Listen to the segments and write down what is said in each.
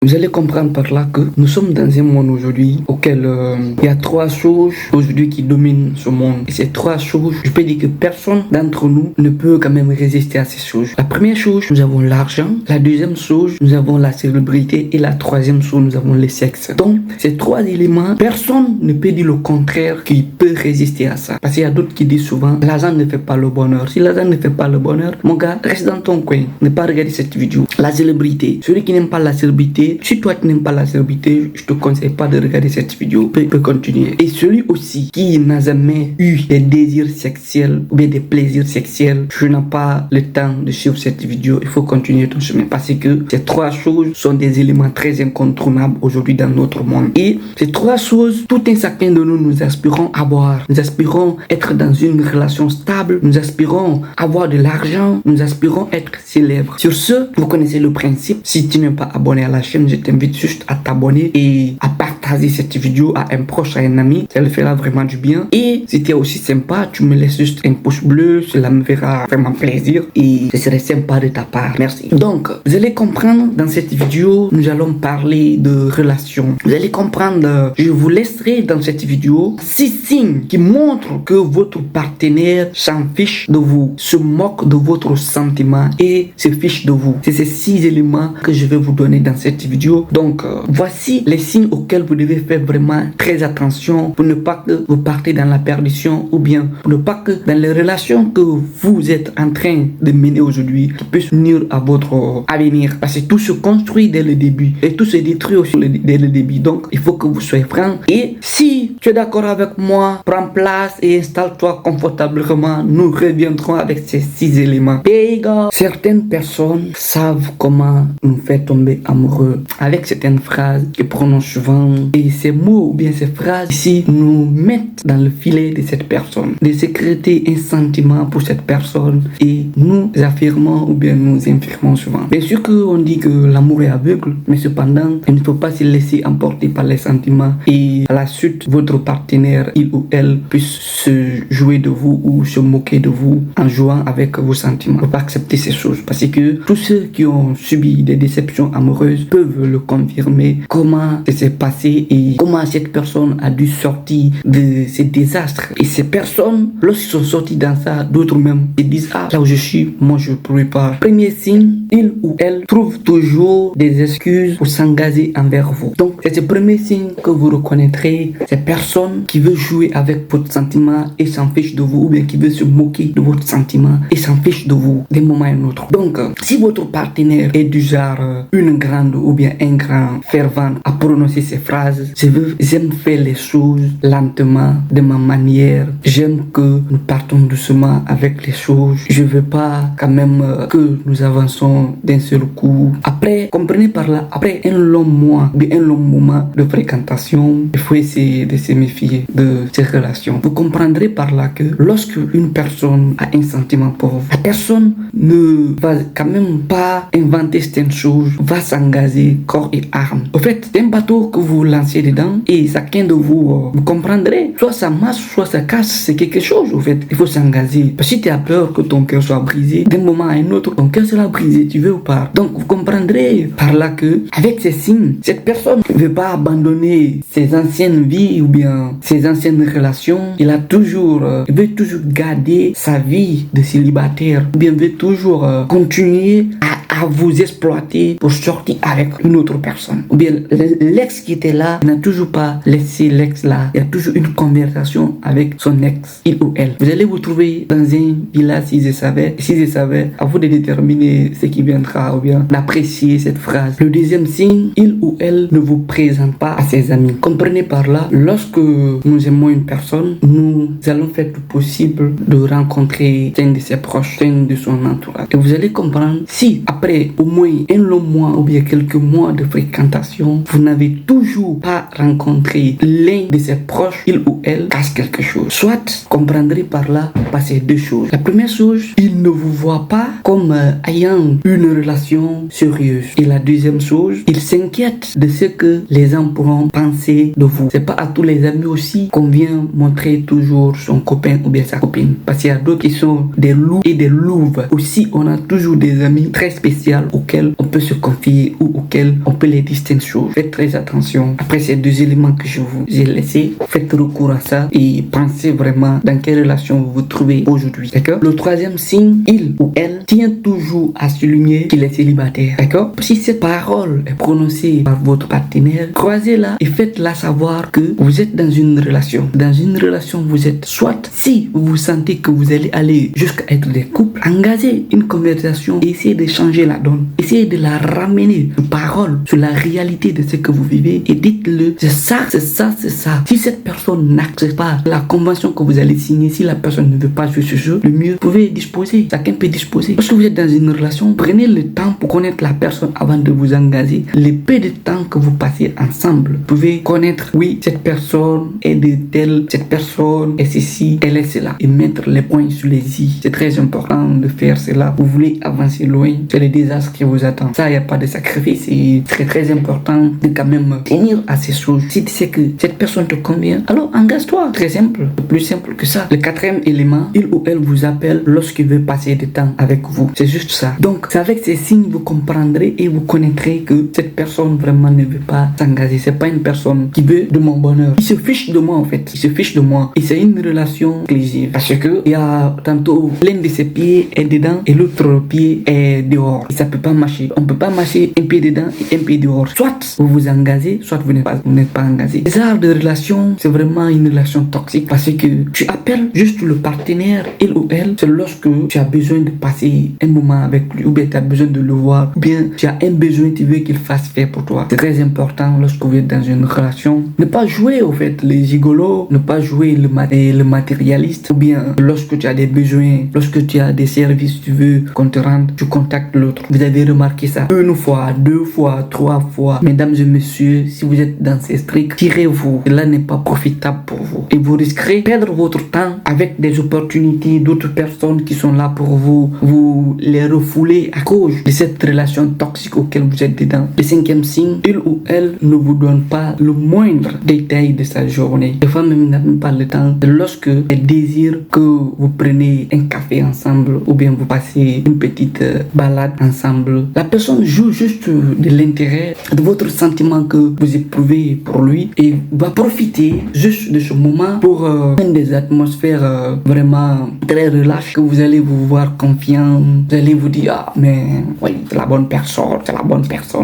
Vous allez comprendre par là que nous sommes dans un monde aujourd'hui auquel il y a trois choses aujourd'hui qui dominent ce monde. Et ces trois choses, je peux dire que personne d'entre nous ne peut quand même résister à ces choses. La première chose, nous avons l'argent. La deuxième chose, nous avons la célébrité. Et la troisième chose, nous avons le sexe. Donc, ces trois éléments, personne ne peut dire le contraire qui peut résister à ça. Parce qu'il y a d'autres qui disent souvent, l'argent ne fait pas le bonheur. Si l'argent ne fait pas le bonheur, mon gars, reste dans ton coin. Ne pas regarder cette vidéo. La célébrité. Celui qui n'aime pas la célébrité, si toi tu n'aimes pas la célébrité, je te conseille pas de regarder cette vidéo. Peut continuer. Et celui aussi qui n'a jamais eu des désirs sexuels ou bien des plaisirs sexuels, je n'ai pas le temps de suivre cette vidéo. Il faut continuer ton chemin parce que ces trois choses sont des éléments très incontournables aujourd'hui dans notre monde. Et ces trois choses, tout un chacun de nous aspirons à avoir. Nous aspirons être dans une relation stable. Nous aspirons avoir de l'argent. Nous aspirons être célèbres. Sur ce, vous connaissez le principe. Si tu n'es pas abonné à la chaîne, je t'invite juste à t'abonner et à partager cette vidéo à un proche, à un ami. Ça le fera vraiment du bien. Et si tu es aussi sympa, tu me laisses juste un pouce bleu. Cela me fera vraiment plaisir et ce serait sympa de ta part. Merci. Donc, vous allez comprendre dans cette vidéo, nous allons parler de relations. Vous allez comprendre, je vous laisserai dans cette vidéo 6 signes qui montrent que votre partenaire s'en fiche de vous, se moque de votre sentiment et se fiche de vous. C'est ces 6 éléments que je vais vous donner dans cette vidéo. Donc, voici les signes auxquels vous devez faire vraiment très attention pour ne pas que vous partez dans la perdition ou bien pour ne pas que dans les relations que vous êtes en train de mener aujourd'hui qui puissent nuire à votre avenir. Parce que tout se construit dès le début et tout se détruit aussi dès le début. Donc, il faut que vous soyez franc. Et si tu es d'accord avec moi, prends place et installe-toi confortablement. Nous reviendrons avec ces 6 éléments. Et gars, certaines personnes savent comment nous faire tomber amoureux avec certaines phrases qu'ils prononcent souvent. Et ces mots ou bien ces phrases ici nous mettent dans le filet de cette personne, de sécréter un sentiment pour cette personne et nous affirmons ou bien nous infirmons souvent. Bien sûr qu'on dit que l'amour est aveugle, mais cependant, il ne faut pas se laisser emporter par les sentiments et à la suite, votre partenaire, il ou elle, puisse se jouer de vous ou se moquer de vous en jouant avec vos sentiments. Il ne faut pas accepter ces choses parce que tous ceux qui ont subi des déceptions amoureuses peuvent le confirmer comment ça s'est passé et comment cette personne a dû sortir de ces désastres. Et ces personnes, lorsqu'ils sont sortis dans ça, d'autres même, ils disent ah, là où je suis, moi je ne pourrais pas. Premier signe, il ou elle trouve toujours des excuses pour s'engager envers vous. Donc, c'est ce premier signe que vous reconnaîtrez. Ces personnes qui veulent jouer avec votre sentiment et s'en fichent de vous, ou bien qui veulent se moquer de votre sentiment et s'en fichent de vous d'un moment à un autre. Donc, si votre partenaire est du genre une grande ou bien un grand fervent à prononcer ces phrases, j'aime faire les choses lentement, de ma manière. J'aime que nous partons doucement avec les choses. Je veux pas quand même que nous avançons d'un seul coup. Après, comprenez par là, après un long mois, un long moment de fréquentation, il faut essayer de se méfier de ces relations. Vous comprendrez par là que lorsque une personne a un sentiment pour vous, la personne ne va quand même pas inventer certaines choses, va s'engager corps et âme. Au fait, c'est un bateau que vous lancez dedans et chacun de vous, vous comprendrez, soit ça marche, soit ça casse, c'est quelque chose au fait. Il faut s'engager. Parce que si tu as peur que ton cœur soit brisé, d'un moment à un autre, ton cœur sera brisé, tu veux ou pas. Donc vous comprendrez par là que avec ces signes, cette personne ne veut pas abandonner ses anciennes vies ou bien ses anciennes relations. Il veut toujours garder sa vie de célibataire ou bien veut toujours continuer à vous exploiter pour sortir avec une autre personne. Ou bien l'ex qui était là n'a toujours pas laissé l'ex là. Il y a toujours une conversation avec son ex, il ou elle. Vous allez vous trouver dans un village si je savais. Si je savais, à vous de déterminer ce qui viendra ou bien d'apprécier cette phrase. Le deuxième signe, il ou elle ne vous présente pas à ses amis. Comprenez par là, lorsque nous aimons une personne, nous allons faire tout possible de rencontrer un de ses proches, un de son entourage. Et vous allez comprendre si après au moins un long mois ou bien quelques mois de fréquentation, vous n'avez toujours pas rencontré l'un de ses proches, il ou elle cache quelque chose. Soit, comprendrez par là, passer deux choses. La première chose, il ne vous voit pas comme ayant une relation sérieuse. Et la deuxième chose, il s'inquiète de ce que les gens pourront penser de vous. C'est pas à tous les amis aussi qu'on vient montrer toujours son copain ou bien sa copine. Parce qu'il y a d'autres qui sont des loups et des louves. Aussi, on a toujours des amis très spéciaux spécial auquel on peut se confier ou auquel on peut les distinguer. Faites très attention. Après ces deux éléments que je vous ai laissés, faites recours à ça et pensez vraiment dans quelle relation vous vous trouvez aujourd'hui. D'accord? Le troisième signe, il ou elle tient toujours à souligner qu'il est célibataire. D'accord? Si cette parole est prononcée par votre partenaire, croisez-la et faites-la savoir que vous êtes dans une relation. Dans une relation, vous êtes soit, si vous sentez que vous allez aller jusqu'à être des couples, engagez une conversation et essayez de changer la donne. Essayez de la ramener de parole sur la réalité de ce que vous vivez et dites-le, c'est ça, c'est ça, c'est ça. Si cette personne n'accepte pas la convention que vous allez signer, si la personne ne veut pas jouer ce jeu, le mieux, vous pouvez disposer. Chacun peut disposer. Lorsque vous êtes dans une relation, prenez le temps pour connaître la personne avant de vous engager. Le peu de temps que vous passez ensemble, vous pouvez connaître, oui, cette personne est de telle, cette personne est ceci, elle est cela. Et mettre les points sur les i. C'est très important de faire cela. Vous voulez avancer loin, c'est le désastre qui vous attend. Ça, il n'y a pas de sacrifice. C'est très très important de quand même tenir à ces choses. Si tu sais que cette personne te convient, alors engage-toi. Très simple. Plus simple que ça. Le quatrième élément, il ou elle vous appelle lorsqu'il veut passer du temps avec vous. C'est juste ça. Donc, c'est avec ces signes vous comprendrez et vous connaîtrez que cette personne vraiment ne veut pas s'engager. C'est pas une personne qui veut de mon bonheur. Il se fiche de moi en fait. Il se fiche de moi. Et c'est une relation exclusive. Parce que il y a tantôt l'un de ses pieds est dedans et l'autre pied est dehors. Et ça peut pas marcher. On peut pas marcher un pied dedans et un pied dehors. Soit vous vous engagez, soit vous n'êtes pas engagé. Ce genre de relation, c'est vraiment une relation toxique parce que tu appelles juste le partenaire, il ou elle, c'est lorsque tu as besoin de passer un moment avec lui ou bien tu as besoin de le voir ou bien tu as un besoin, tu veux qu'il fasse faire pour toi. C'est très important lorsque vous êtes dans une relation. Ne pas jouer au fait les gigolos, ne pas jouer le matérialiste ou bien lorsque tu as des besoins, lorsque tu as des services, tu veux qu'on te rende, tu contactes l'autre. Vous avez remarqué ça une fois, deux fois, trois fois. Mesdames et messieurs, si vous êtes dans ces trucs, tirez-vous. Cela n'est pas profitable pour vous. Et vous risquerez de perdre votre temps avec des opportunités d'autres personnes qui sont là pour vous. Vous les refoulez à cause de cette relation toxique auquel vous êtes dedans. Le cinquième signe, il ou elle ne vous donne pas le moindre détail de sa journée. Des fois même, n'a même pas le temps. Lorsque elle désire que vous preniez un café ensemble ou bien vous passez une petite balade ensemble, la personne joue juste de l'intérêt, de votre sentiment que vous éprouvez pour lui et va profiter juste de ce moment pour des atmosphères vraiment très relâches, que vous allez vous voir confiant, vous allez vous dire ah mais oui c'est la bonne personne,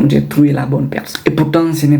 j'ai trouvé la bonne personne. Et pourtant ce n'est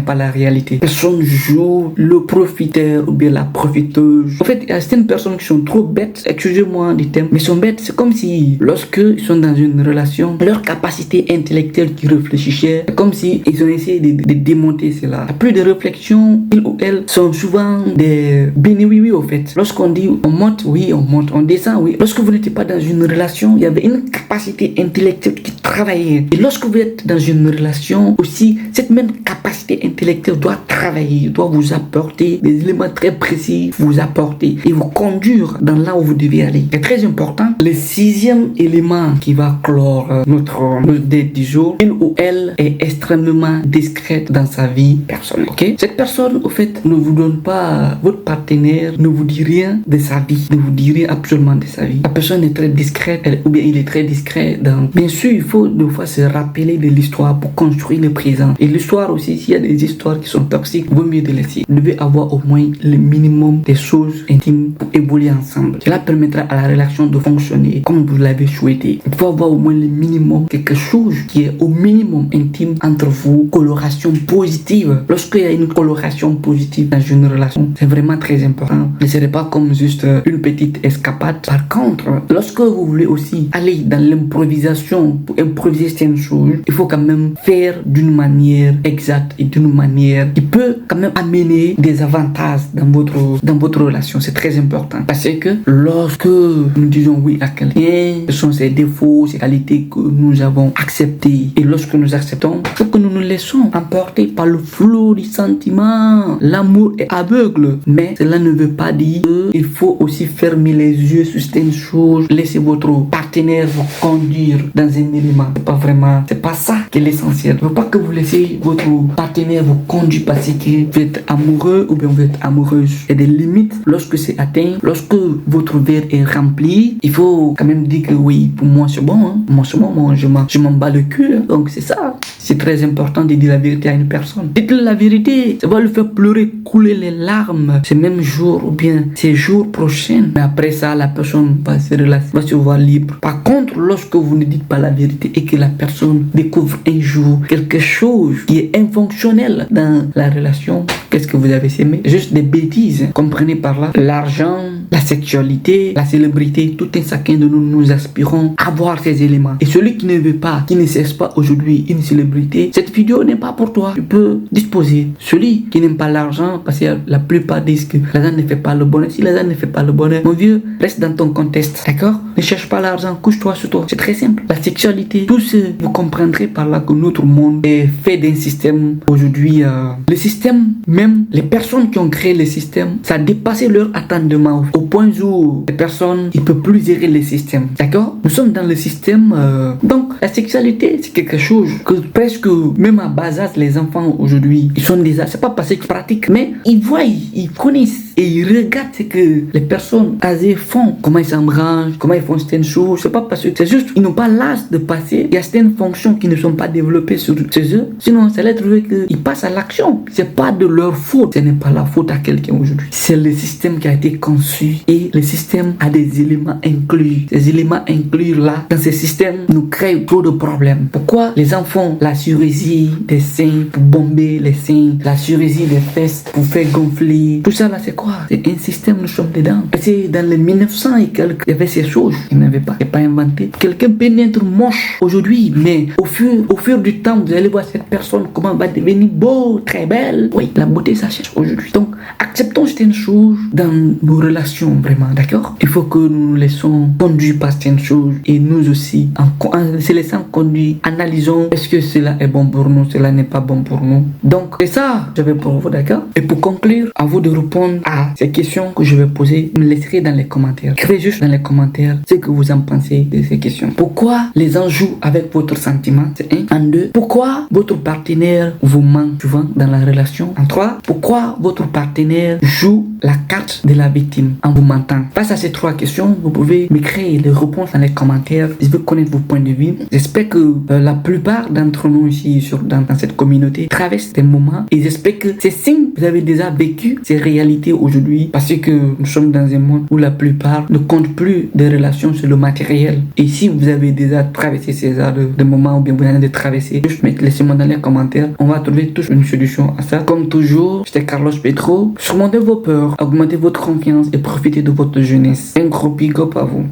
pas la réalité. Personne joue le profiteur ou bien la profiteuse. En fait il y a certaines personnes qui sont trop bêtes, excusez-moi du terme, mais sont bêtes. C'est comme si lorsque ils sont dans une relation, leur capacité intellectuelle qui réfléchissait, c'est comme si ils ont essayé de démonter cela. À plus de réflexion, ils ou elles sont souvent des béni-oui-oui au fait. Lorsqu'on dit on monte, oui on monte, on descend, oui. Lorsque vous n'étiez pas dans une relation, il y avait une capacité intellectuelle qui travaillait. Et lorsque vous êtes dans une relation aussi, cette même capacité intellectuelle doit travailler, doit vous apporter des éléments très précis, vous apporter et vous conduire dans là où vous devez aller. C'est très important. Le sixième élément qui va clore notre date du jour, il ou elle est extrêmement discrète dans sa vie personnelle. Ok? Cette personne, au fait, ne vous donne pas, votre partenaire ne vous dit rien de sa vie, ne vous dit rien absolument de sa vie. La personne est très discrète, ou bien il est très discret dans... Bien sûr, il faut des fois se rappeler de l'histoire pour construire le présent. Et l'histoire aussi, s'il y a des histoires qui sont toxiques, vaut mieux de laisser. Vous devez avoir au moins le minimum des choses intimes pour évoluer ensemble. Cela permettra à la relation de fonctionner comme vous l'avez souhaité. Il faut avoir au moins le minimum, quelque chose qui est au minimum intime entre vous. Coloration positive. Lorsqu'il y a une coloration positive dans une relation, c'est vraiment très important. Ne serait pas comme juste une petite escapade. Par contre, lorsque vous voulez aussi aller dans l'improvisation pour improviser certaines choses, il faut quand même faire d'une manière exacte et d'une manière qui peut quand même amener des avantages dans votre relation. C'est très important parce que lorsque nous disons oui à quelqu'un, ce sont ses défauts, ses qualités que nous avons acceptées, et lorsque nous acceptons, il faut que nous nous laissons emporter par le flot du sentiment. L'amour est aveugle, mais cela ne veut pas dire qu'il faut aussi fermer les yeux sur certaines choses, laisser votre partenaire vous conduire dans un élément. C'est pas ça qui est l'essentiel. Il ne faut pas que vous laissez votre partenaire vous conduire parce que vous êtes amoureux ou bien vous êtes amoureuse. Il y a des limites lorsque c'est atteint, lorsque votre verre est rempli. Il faut quand même dire que oui, pour moi c'est bon, hein. en ce moment, je m'en bats le cul. Donc c'est ça. C'est très important de dire la vérité à une personne. Dites-le la vérité. Ça va le faire pleurer, couler les larmes ces mêmes jours ou bien ces jours prochains. Mais après ça, la personne va se voir libre. Par contre, lorsque vous ne dites pas la vérité et que la personne découvre un jour quelque chose qui est infonctionnel dans la relation, qu'est-ce que vous avez semé? Juste des bêtises. Comprenez par là l'argent, la sexualité, la célébrité. Tout un chacun de nous aspirons à avoir ces éléments. Et celui qui ne veut pas, qui ne cesse pas aujourd'hui une célébrité, cette vidéo n'est pas pour toi. Tu peux disposer. Celui qui n'aime pas l'argent, parce que la plupart disent que l'argent ne fait pas le bonheur. Si l'argent ne fait pas le bonheur, mon vieux, reste dans ton contexte. D'accord? Ne cherche pas l'argent, couche-toi sur toi. C'est très simple. La sexualité, tout ce vous comprendrez par là que notre monde est fait d'un système. Aujourd'hui, le système, même les personnes qui ont créé le système, ça a dépassé leur attendement au point où les personnes, ils ne peuvent plus gérer le système. D'accord? Nous sommes dans le système. Donc, la sexualité, c'est quelque chose que presque, même à bas âge, les enfants aujourd'hui, ils sont déjà, c'est pas parce qu'ils pratiquent, mais ils voient, ils connaissent et ils regardent ce que les personnes âgées font, comment ils s'embrassent, comment ils font certaines choses. C'est pas parce que c'est juste, ils n'ont pas l'âge de passer. Il y a certaines fonctions qui ne sont pas développées sur chez eux. Sinon, ça laisse trouver qu'ils passent à l'action. C'est pas de leur faute. Ce n'est pas la faute à quelqu'un aujourd'hui. C'est le système qui a été conçu et le système a des éléments inclus. Ces éléments inclus là, dans ce système, nous créent trop de problèmes. Pourquoi les enfants, la chirurgie des seins pour bomber les seins, la chirurgie des fesses pour faire gonfler, tout ça là, c'est quoi? C'est un système, nous sommes dedans. C'est dans les 1900 et quelques, il y avait ces choses. Il n'y avait pas, c'est pas inventé. Quelqu'un peut être moche aujourd'hui, mais au fur du temps, vous allez voir cette personne comment va devenir beau, très belle. Oui, la beauté s'achète aujourd'hui. Donc, acceptons certaines choses dans nos relations, vraiment, d'accord? Il faut que nous nous laissons conduire par certaines choses et nous aussi, en se laissant conduire, analysons est-ce que cela est bon pour nous, cela n'est pas bon pour nous. Donc, c'est ça, j'avais pour vous, d'accord? Et pour conclure, à vous de répondre à ces questions que je vais poser, me laisserez dans les commentaires. Écrivez juste dans les commentaires ce que vous en pensez de ces questions. Pourquoi les gens jouent avec votre sentiment? C'est un. En deux, pourquoi votre partenaire vous manque souvent dans la relation? En trois, pourquoi votre partenaire joue la carte de la victime en vous mentant? Face à ces trois questions, vous pouvez m'écrire les réponses dans les commentaires. Je veux connaître vos points de vue. J'espère que la plupart d'entre nous ici dans cette communauté traversent des moments et j'espère que ces signes, vous avez déjà vécu ces réalités aujourd'hui parce que nous sommes dans un monde où la plupart ne comptent plus des relations sur le matériel. Et si vous avez déjà traversé ces heures de moments ou bien vous en avez traversé, juste laissez-moi dans les commentaires. On va trouver tous une solution à ça. Comme toujours, c'était Carlos Petro. Surmontez vos peurs, augmentez votre confiance et profitez de votre jeunesse. Un gros big up à vous.